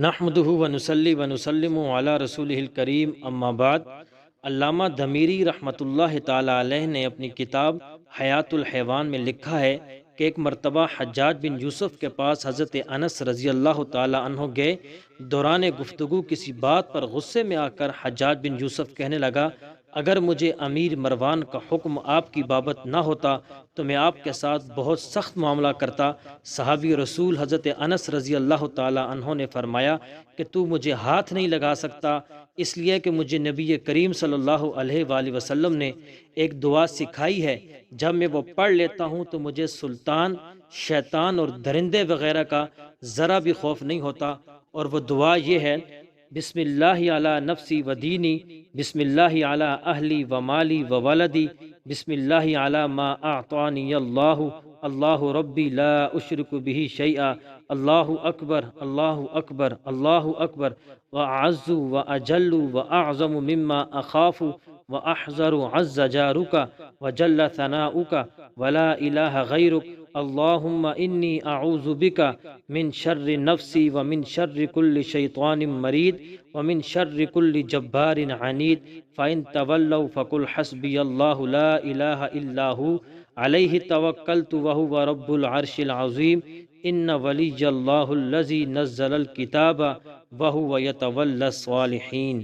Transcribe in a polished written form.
نحمدہ ونصلی ونسلم علی رسولہ الکریم اما بعد۔ علامہ دمیری رحمۃ اللہ تعالی علیہ نے اپنی کتاب حیات الحیوان میں لکھا ہے کہ ایک مرتبہ حجاج بن یوسف کے پاس حضرت انس رضی اللہ تعالی عنہ گئے۔ دوران گفتگو کسی بات پر غصے میں آ کر حجاج بن یوسف کہنے لگا، اگر مجھے امیر مروان کا حکم آپ کی بابت نہ ہوتا تو میں آپ کے ساتھ بہت سخت معاملہ کرتا۔ صحابی رسول حضرت انس رضی اللہ تعالی عنہ نے فرمایا کہ تو مجھے ہاتھ نہیں لگا سکتا، اس لیے کہ مجھے نبی کریم صلی اللہ علیہ وآلہ وسلم نے ایک دعا سکھائی ہے، جب میں وہ پڑھ لیتا ہوں تو مجھے سلطان، شیطان اور درندے وغیرہ کا ذرا بھی خوف نہیں ہوتا، اور وہ دعا یہ ہے: بسم اللہ علی نفسی و دینی، بسم اللہ علی اہلی و مالی و ولدی، بسم اللہ علی ما اعطانی اللہ، اللہ ربی لا اشرک به شیئا، اللہ اکبر اللہ اکبر اللہ اکبر، واعز واجل واعظم مما اخاف واحذر، عز جارک وجل ثناؤک ولا الہ غیرک، اللہم انی اعوذ بک من شر نفسی ومن شر کل شیطان مرید ومن شر کل جبار عنید، فإن تولوا فقل حسبی اللہ لا الہ الا ہو، علیہ توکلت وہو رب العرش العظیم، ان ولی اللہ الذی نزل الکتاب وہو یتولی الصالحین۔